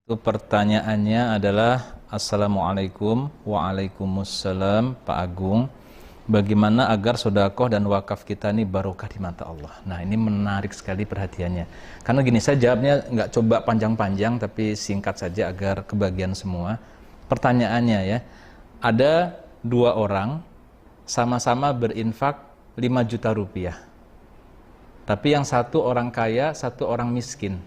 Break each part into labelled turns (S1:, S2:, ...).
S1: Itu pertanyaannya adalah Assalamualaikum. Waalaikumsalam Pak Agung. Bagaimana agar sedekah dan wakaf kita ini barokah di mata Allah? Nah, ini menarik sekali perhatiannya. Karena gini, saya jawabnya nggak coba panjang-panjang tapi singkat saja agar kebagian semua. Pertanyaannya ya, ada dua orang sama-sama berinfak 5 juta rupiah. Tapi yang satu orang kaya, satu orang miskin.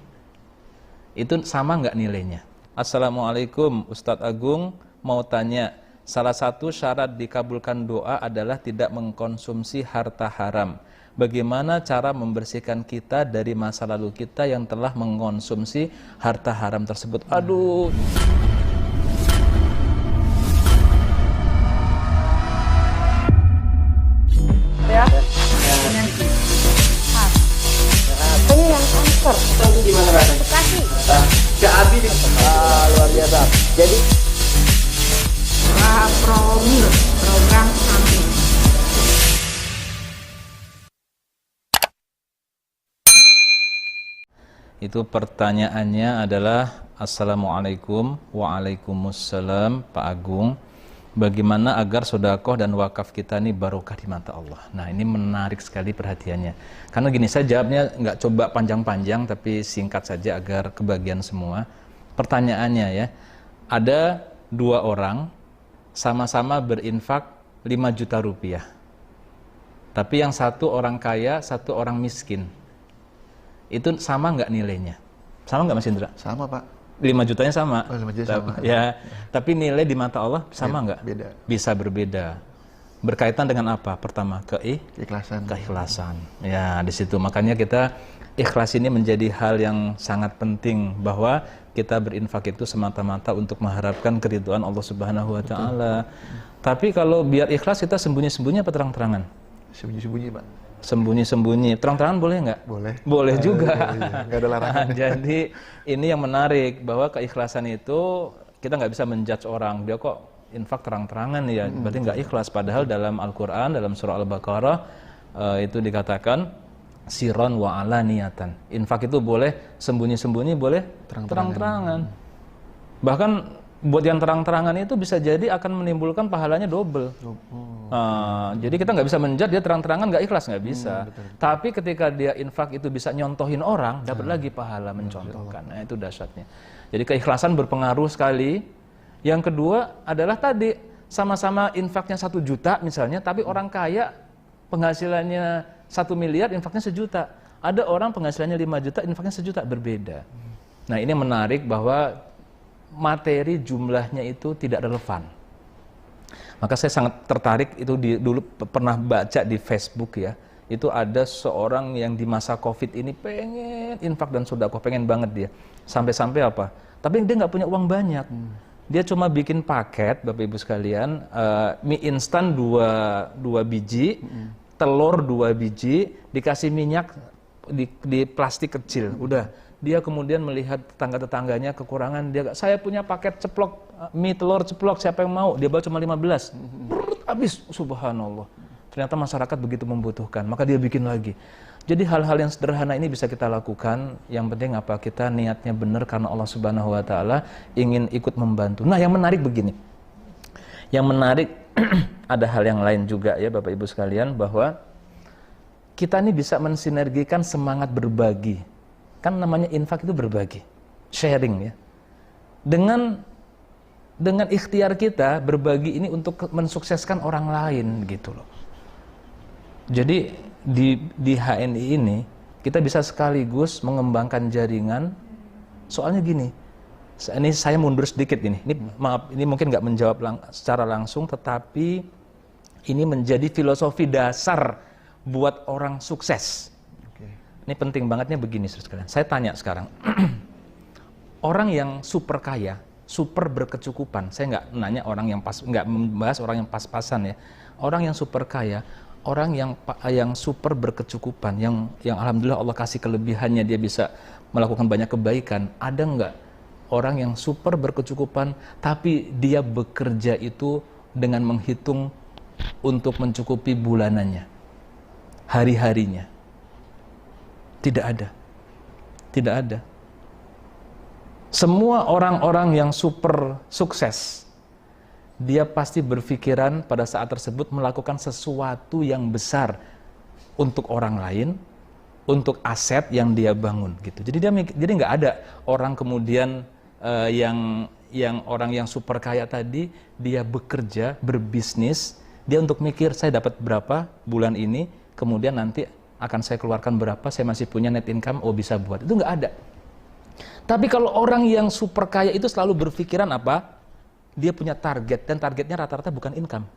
S1: Itu sama nggak nilainya? Assalamualaikum Ustadz Agung, mau tanya, salah satu syarat dikabulkan doa adalah tidak mengkonsumsi harta haram. Bagaimana cara membersihkan kita dari masa lalu kita yang telah mengkonsumsi harta haram tersebut? Aduh.
S2: Ya. Ini yang kanker.
S3: Tahu gimana rasanya?
S2: Bekasi.
S3: Kak Abi di
S4: Luar biasa. Jadi
S2: Promil program samping.
S1: Itu pertanyaannya adalah Assalamualaikum. Waalaikumsalam Pak Agung. Bagaimana agar sedekah dan wakaf kita ini barokah di mata Allah? Nah, ini menarik sekali perhatiannya. Karena gini, saya jawabnya nggak coba panjang-panjang tapi singkat saja agar kebagian semua. Pertanyaannya ya, ada dua orang sama-sama berinfak 5 juta rupiah. Tapi yang satu orang kaya, satu orang miskin. Itu sama nggak nilainya? Sama nggak Mas Indra?
S4: sama Pak.
S1: 5 jutanya sama.
S4: Oh, 5 juta sama.
S1: Ya, tapi nilai di mata Allah sama nggak?
S4: Beda.
S1: Bisa berbeda. Berkaitan dengan apa? Pertama,
S4: Keikhlasan.
S1: keikhlasan. Ya, di situ makanya kita ikhlas ini menjadi hal yang sangat penting, bahwa kita berinfak itu semata-mata untuk mengharapkan keridhaan Allah Subhanahu wa taala. Tapi kalau biar ikhlas kita sembunyi-sembunyi apa terang-terangan?
S4: Sembunyi-sembunyi Pak.
S1: Sembunyi-sembunyi. Terang-terangan boleh nggak?
S4: Boleh.
S1: Boleh juga.
S4: Iya. Nggak ada larangan.
S1: Jadi ini yang menarik, bahwa keikhlasan itu kita nggak bisa menjudge orang, dia kok infak terang-terangan ya, berarti nggak ikhlas. Padahal dalam Al-Quran, dalam surah Al-Baqarah itu dikatakan siron wa alaniyatan. Infak itu boleh sembunyi-sembunyi, boleh terang-terangan. Bahkan buat yang terang-terangan itu bisa jadi akan menimbulkan pahalanya double. Jadi kita nggak bisa menjudge dia terang-terangan nggak ikhlas, nggak bisa. Tapi ketika dia infak itu bisa nyontohin orang, dapat lagi pahala mencontohkan. Nah, itu dahsyatnya. Jadi keikhlasan berpengaruh sekali. Yang kedua adalah tadi sama-sama infaknya 1 juta misalnya, tapi orang kaya penghasilannya 1 miliar, infaknya 1 juta. Ada orang penghasilannya 5 juta, infaknya 1 juta, berbeda. Nah, ini menarik bahwa materi jumlahnya itu tidak relevan. Maka saya sangat tertarik itu dulu pernah baca di Facebook ya. Itu ada seorang yang di masa Covid ini pengen infak dan sedekah, pengen banget dia. Sampai-sampai apa? Tapi dia nggak punya uang banyak. Dia cuma bikin paket, Bapak Ibu sekalian, mie instan 2 biji, telur 2 biji, dikasih minyak di plastik kecil. Udah. Dia kemudian melihat tetangga-tetangganya kekurangan, saya punya paket ceplok, mie telur ceplok, siapa yang mau? Dia bawa cuma 15. Habis, subhanallah. Ternyata masyarakat begitu membutuhkan, maka dia bikin lagi. Jadi hal-hal yang sederhana ini bisa kita lakukan. Yang penting apa? Kita niatnya benar karena Allah Subhanahu wa taala ingin ikut membantu. Nah, yang menarik begini. Yang menarik ada hal yang lain juga ya Bapak Ibu sekalian, bahwa kita ini bisa mensinergikan semangat berbagi. Kan namanya infak itu berbagi, sharing ya. Dengan ikhtiar kita berbagi ini untuk mensukseskan orang lain gitu loh. Jadi di HNI ini kita bisa sekaligus mengembangkan jaringan. Soalnya gini, ini saya mundur sedikit ini. Maaf, ini mungkin nggak menjawab secara langsung, tetapi ini menjadi filosofi dasar buat orang sukses. Ini penting bangetnya begini, saudara sekalian. Saya tanya sekarang, orang yang super kaya, super berkecukupan. Saya nggak nanya orang yang pas, nggak membahas orang yang pas-pasan ya. Orang yang super kaya, orang yang super berkecukupan, yang alhamdulillah Allah kasih kelebihannya, dia bisa melakukan banyak kebaikan. Ada nggak orang yang super berkecukupan, tapi dia bekerja itu dengan menghitung untuk mencukupi bulanannya, hari-harinya? Tidak ada. Tidak ada. Semua orang-orang yang super sukses, dia pasti berpikiran pada saat tersebut melakukan sesuatu yang besar untuk orang lain, untuk aset yang dia bangun gitu. Jadi nggak ada orang kemudian yang orang yang super kaya tadi, dia bekerja, berbisnis, dia untuk mikir saya dapat berapa bulan ini, kemudian nanti akan saya keluarkan berapa, saya masih punya net income, oh bisa buat. Itu nggak ada. Tapi kalau orang yang super kaya itu selalu berpikiran apa? Dia punya target, dan targetnya rata-rata bukan income.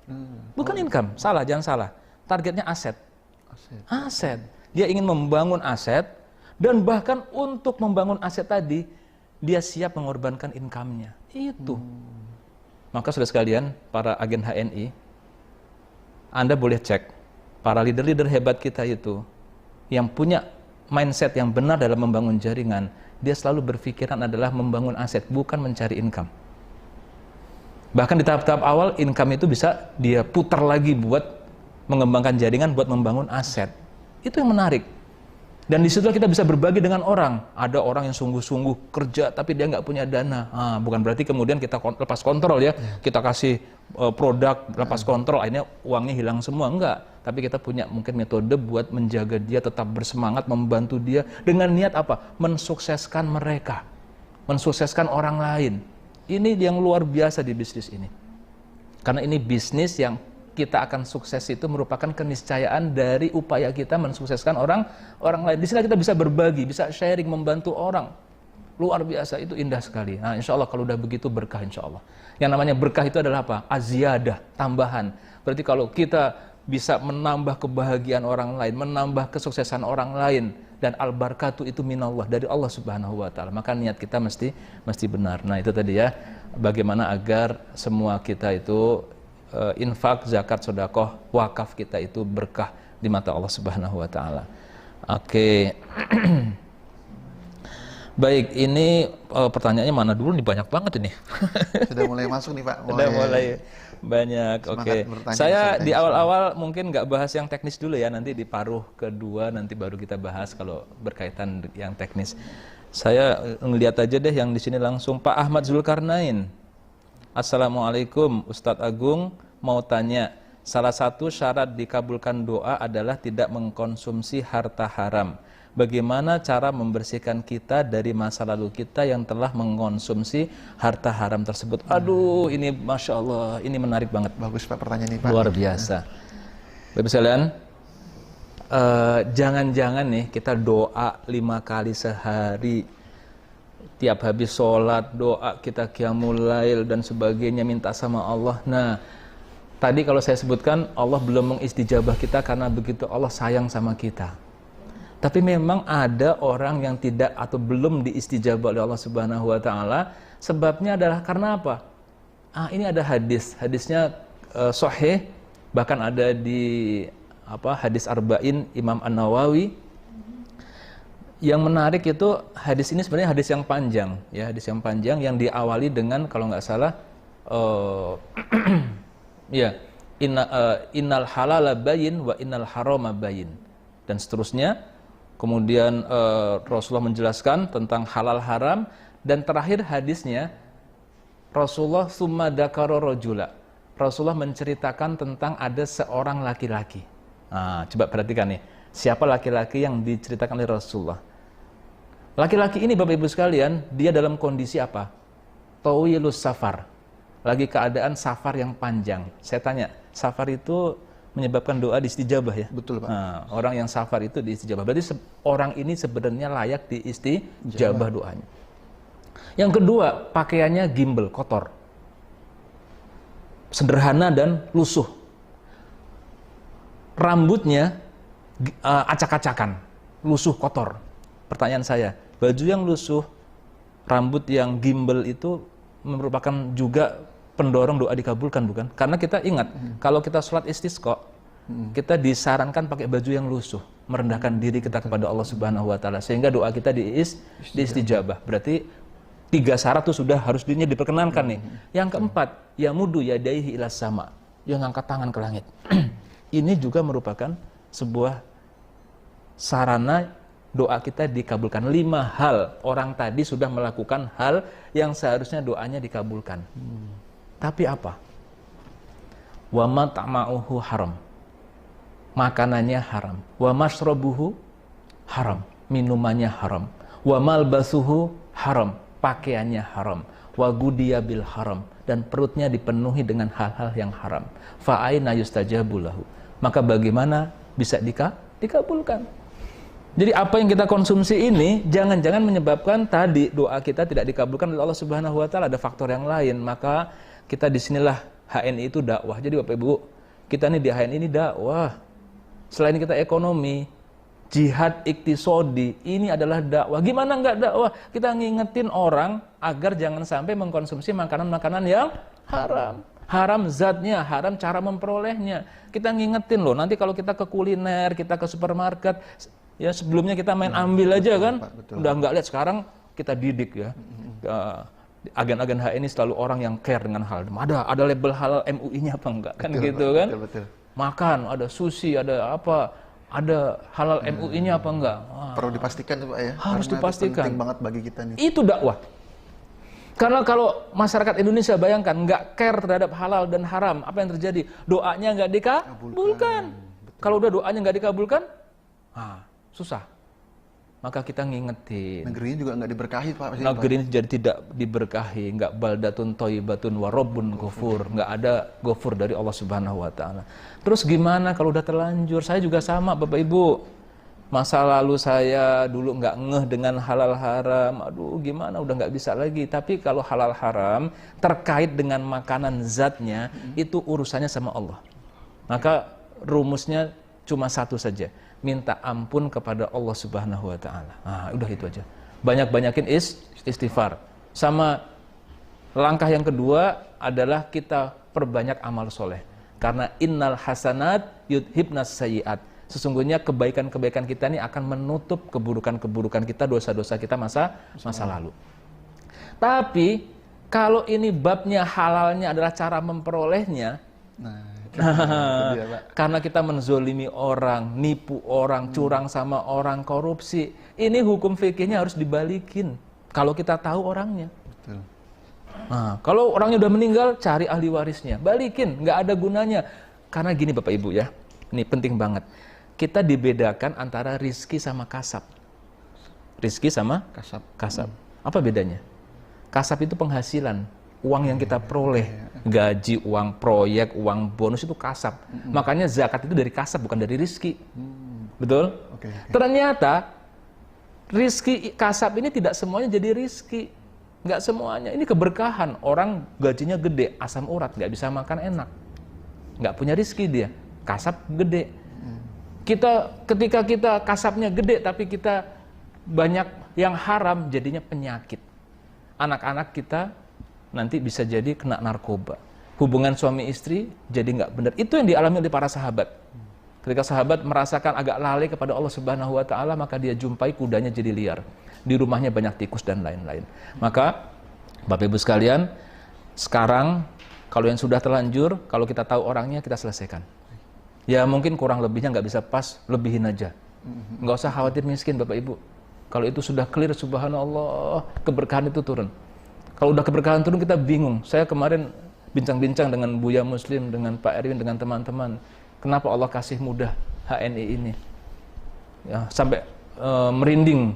S1: Bukan income, salah, jangan salah. Targetnya aset. Aset. Dia ingin membangun aset, dan bahkan untuk membangun aset tadi, dia siap mengorbankan income-nya. Itu. Maka saudara sekalian, para agen HNI, Anda boleh cek, para leader-leader hebat kita itu, yang punya mindset yang benar dalam membangun jaringan, dia selalu berpikiran adalah membangun aset, bukan mencari income. Bahkan di tahap-tahap awal, income itu bisa dia putar lagi buat mengembangkan jaringan, buat membangun aset. Itu yang menarik. Dan disitulah kita bisa berbagi dengan orang. Ada orang yang sungguh-sungguh kerja, tapi dia nggak punya dana. Bukan berarti kemudian kita lepas kontrol ya. Kita kasih produk, lepas kontrol, akhirnya uangnya hilang semua. Enggak. Tapi kita punya mungkin metode buat menjaga dia tetap bersemangat, membantu dia. Dengan niat apa? Mensukseskan mereka. Mensukseskan orang lain. Ini yang luar biasa di bisnis ini. Karena ini bisnis yang kita akan sukses itu merupakan keniscayaan dari upaya kita mensukseskan orang lain. Di sini kita bisa berbagi, bisa sharing, membantu orang. Luar biasa, itu indah sekali. Nah, insya Allah kalau udah begitu berkah insya Allah. Yang namanya berkah itu adalah apa? Aziyadah, tambahan. Berarti kalau kita bisa menambah kebahagiaan orang lain, menambah kesuksesan orang lain, dan al-barakatuh itu minallah, dari Allah Subhanahu wa taala, maka niat kita mesti benar. Nah, itu tadi ya, bagaimana agar semua kita itu infak, zakat, sedekah, wakaf kita itu berkah di mata Allah Subhanahu wa taala. Oke. Baik, ini pertanyaannya mana dulu nih, banyak banget ini.
S4: Sudah mulai masuk nih Pak.
S1: Sudah mulai banyak. Oke. Saya di awal-awal mungkin nggak bahas yang teknis dulu ya, nanti di paruh kedua nanti baru kita bahas kalau berkaitan yang teknis. Saya ngelihat aja deh yang di sini langsung. Pak Ahmad Zulkarnain. Assalamualaikum Ustadz Agung, mau tanya, salah satu syarat dikabulkan doa adalah tidak mengkonsumsi harta haram. Bagaimana cara membersihkan kita dari masa lalu kita yang telah mengkonsumsi harta haram tersebut? Aduh, ini Masya Allah, ini menarik banget.
S4: Bagus Pak pertanyaan ini Pak.
S1: Luar biasa. Bapak sekalian, jangan-jangan nih kita doa 5 kali sehari, tiap habis sholat, doa kita qiyamul lail dan sebagainya, minta sama Allah. Nah, tadi kalau saya sebutkan, Allah belum mengistijabah kita karena begitu Allah sayang sama kita. Tapi memang ada orang yang tidak atau belum diistijabah oleh Allah Subhanahu wa taala. Sebabnya adalah karena apa? Ini ada hadisnya sahih, bahkan ada di hadis Arba'in Imam An-Nawawi. Yang menarik itu hadis ini sebenarnya hadis yang panjang, ya, hadis yang panjang yang diawali dengan kalau nggak salah ya, innal halala bayin wa innal harama bayin, dan seterusnya. Kemudian Rasulullah menjelaskan tentang halal haram, dan terakhir hadisnya Rasulullah summa dzakara rajula. Rasulullah menceritakan tentang ada seorang laki-laki. Coba perhatikan nih, siapa laki-laki yang diceritakan oleh Rasulullah? Laki-laki ini Bapak Ibu sekalian, dia dalam kondisi apa? Tawilus safar. Lagi keadaan safar yang panjang. Saya tanya, safar itu menyebabkan doa diistijabah ya? Betul Pak. Orang yang safar itu diistijabah. Berarti orang ini sebenarnya layak diistijabah doanya. Yang kedua, pakaiannya gimbal, kotor. Sederhana dan lusuh. Rambutnya acak-acakan, lusuh, kotor. Pertanyaan saya, baju yang lusuh, rambut yang gimbal itu merupakan juga pendorong doa dikabulkan, bukan? Karena kita ingat, kalau kita sholat istisqa, kita disarankan pakai baju yang lusuh, merendahkan diri kita kepada Allah Subhanahu wa taala, sehingga doa kita diistijabah. Berarti 3 syarat itu sudah harus diperkenankan nih. Yang keempat, yamudu yadaihi ilas sama, yang angkat tangan ke langit. Ini juga merupakan sebuah sarana doa kita dikabulkan. 5 hal. Orang tadi sudah melakukan hal yang seharusnya doanya dikabulkan. Tapi apa? Wa mat'ama'uhu haram. Makanannya haram. Wa mashrabuhu haram. Minumannya haram. Wa malbasuhu haram. Pakaiannya haram. Wa gudiya bil haram. Dan perutnya dipenuhi dengan hal-hal yang haram. Fa aina yustajabu lahu. Maka bagaimana bisa dikabulkan? Jadi apa yang kita konsumsi ini jangan-jangan menyebabkan tadi doa kita tidak dikabulkan oleh Allah Subhanahu wa taala, ada faktor yang lain. Maka kita disinilah HNI itu dakwah. Jadi Bapak Ibu, kita nih di HNI ini dakwah. Selain kita ekonomi, jihad iktisodi, ini adalah dakwah. Gimana enggak dakwah? Kita ngingetin orang agar jangan sampai mengkonsumsi makanan-makanan yang haram. Haram zatnya, haram cara memperolehnya. Kita ngingetin loh, nanti kalau kita ke kuliner, kita ke supermarket, ya sebelumnya kita main ambil aja kan, udah nggak lihat. Sekarang kita didik ya. Agen-agen HNI selalu orang yang care dengan hal. Ada label halal MUI-nya apa enggak kan, betul, gitu kan? Betul. Makan, ada sushi, ada apa? Ada halal MUI-nya apa enggak?
S4: Perlu dipastikan Pak ya.
S1: Harus dipastikan.
S4: Penting banget bagi kita nih.
S1: Itu dakwah. Karena kalau masyarakat Indonesia bayangkan nggak care terhadap halal dan haram, apa yang terjadi? Doanya nggak dikabulkan. Kalau udah doanya nggak dikabulkan, susah. Maka kita ngingetin.
S4: Negeri ini juga nggak diberkahi Pak.
S1: Negeri ini jadi tidak diberkahi, nggak baldatun thayyibatun wa rabbun ghafur, nggak ada ghafur dari Allah Subhanahu wa taala. Terus gimana kalau udah terlanjur? Saya juga sama Bapak Ibu. Masa lalu saya dulu nggak ngeh dengan halal haram, aduh gimana, udah nggak bisa lagi. Tapi kalau halal haram terkait dengan makanan zatnya, itu urusannya sama Allah. Maka rumusnya cuma satu saja, minta ampun kepada Allah Subhanahu wa taala. Udah itu aja. Banyak-banyakin istighfar. Sama langkah yang kedua adalah kita perbanyak amal soleh. Karena innal hasanat yudhibnas sayyiat. Sesungguhnya kebaikan-kebaikan kita ini akan menutup keburukan-keburukan kita, dosa-dosa kita masa lalu. Tapi kalau ini babnya halalnya adalah cara memperolehnya, karena kita menzolimi orang, nipu orang, curang sama orang, korupsi, ini hukum fikihnya harus dibalikin. Kalau kita tahu orangnya.
S4: Betul.
S1: Kalau orangnya udah meninggal, cari ahli warisnya, balikin, nggak ada gunanya. Karena gini Bapak Ibu ya, ini penting banget. Kita dibedakan antara rizki sama kasab. Rizki sama kasab. Apa bedanya? Kasab itu penghasilan, uang yang kita peroleh, gaji, uang proyek, uang bonus itu kasab. Makanya zakat itu dari kasab, bukan dari rizki. Betul? Ternyata rizki kasab ini tidak semuanya jadi rizki. Nggak semuanya. Ini keberkahan. Orang gajinya gede, asam urat, nggak bisa makan enak. Nggak punya rizki dia. Kasab gede. Ketika kita kasabnya gede tapi kita banyak yang haram, jadinya penyakit. Anak-anak kita nanti bisa jadi kena narkoba. Hubungan suami istri jadi nggak benar. Itu yang dialami oleh para sahabat. Ketika sahabat merasakan agak lalai kepada Allah Subhanahu wa taala, maka dia jumpai kudanya jadi liar. Di rumahnya banyak tikus dan lain-lain. Maka Bapak Ibu sekalian, sekarang kalau yang sudah terlanjur, kalau kita tahu orangnya, kita selesaikan. Ya mungkin kurang lebihnya nggak bisa pas, lebihin aja. Nggak usah khawatir miskin Bapak Ibu. Kalau itu sudah clear, subhanallah, keberkahan itu turun. Kalau udah keberkahan turun, kita bingung. Saya kemarin bincang-bincang dengan Buya Muslim, dengan Pak Erwin, dengan teman-teman. Kenapa Allah kasih mudah HNI ini? Ya, sampai merinding.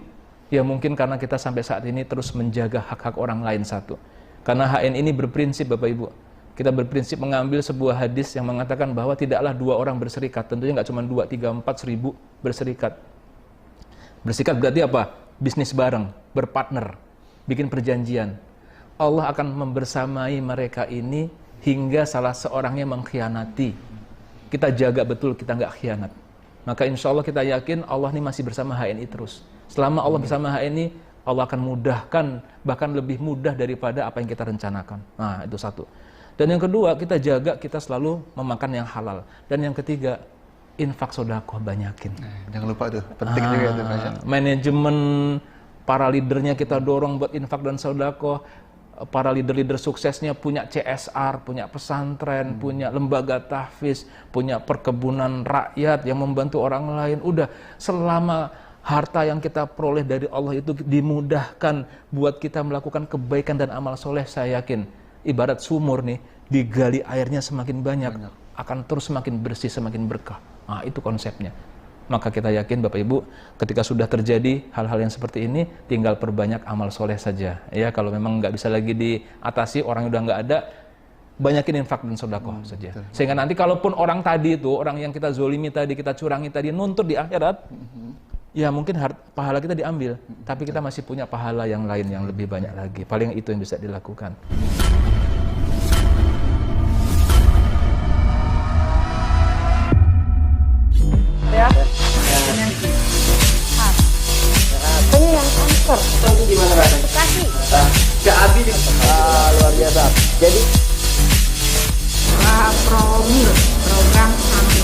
S1: Ya mungkin karena kita sampai saat ini terus menjaga hak-hak orang lain satu. Karena HNI ini berprinsip Bapak Ibu. Kita berprinsip mengambil sebuah hadis yang mengatakan bahwa tidaklah 2 orang berserikat. Tentunya nggak cuma 2, 3, 4 seribu berserikat. Berserikat berarti apa? Bisnis bareng, berpartner, bikin perjanjian. Allah akan membersamai mereka ini hingga salah seorangnya mengkhianati. Kita jaga betul kita nggak khianat. Maka insya Allah kita yakin Allah ini masih bersama HNI terus. Selama Allah bersama HNI, Allah akan mudahkan, bahkan lebih mudah daripada apa yang kita rencanakan. Nah itu satu. Dan yang kedua, kita jaga, kita selalu memakan yang halal. Dan yang ketiga, infak sedekah banyakin.
S4: Jangan lupa tuh, penting juga itu Mas.
S1: Manajemen para leadernya kita dorong buat infak dan sedekah. Para leader-leader suksesnya punya CSR, punya pesantren, punya lembaga tahfiz, punya perkebunan rakyat yang membantu orang lain. Udah selama harta yang kita peroleh dari Allah itu dimudahkan buat kita melakukan kebaikan dan amal soleh, saya yakin ibarat sumur nih, digali airnya semakin banyak, akan terus semakin bersih, semakin berkah. Nah, itu konsepnya. Maka kita yakin Bapak Ibu, ketika sudah terjadi hal-hal yang seperti ini, tinggal perbanyak amal soleh saja. Ya, kalau memang nggak bisa lagi diatasi, orang udah nggak ada, banyakin infak dan sedekah saja. Sehingga nanti kalaupun orang tadi itu, orang yang kita zolimi tadi, kita curangi tadi, nuntut di akhirat, ya mungkin pahala kita diambil, tapi kita masih punya pahala yang lain yang lebih banyak lagi. Paling itu yang bisa dilakukan.
S2: Ya. Ini yang kanker.
S3: Itu gimana rasanya?
S2: Bekasi.
S3: Kak Abi di
S5: Luar biasa. Jadi
S2: Promil program kami.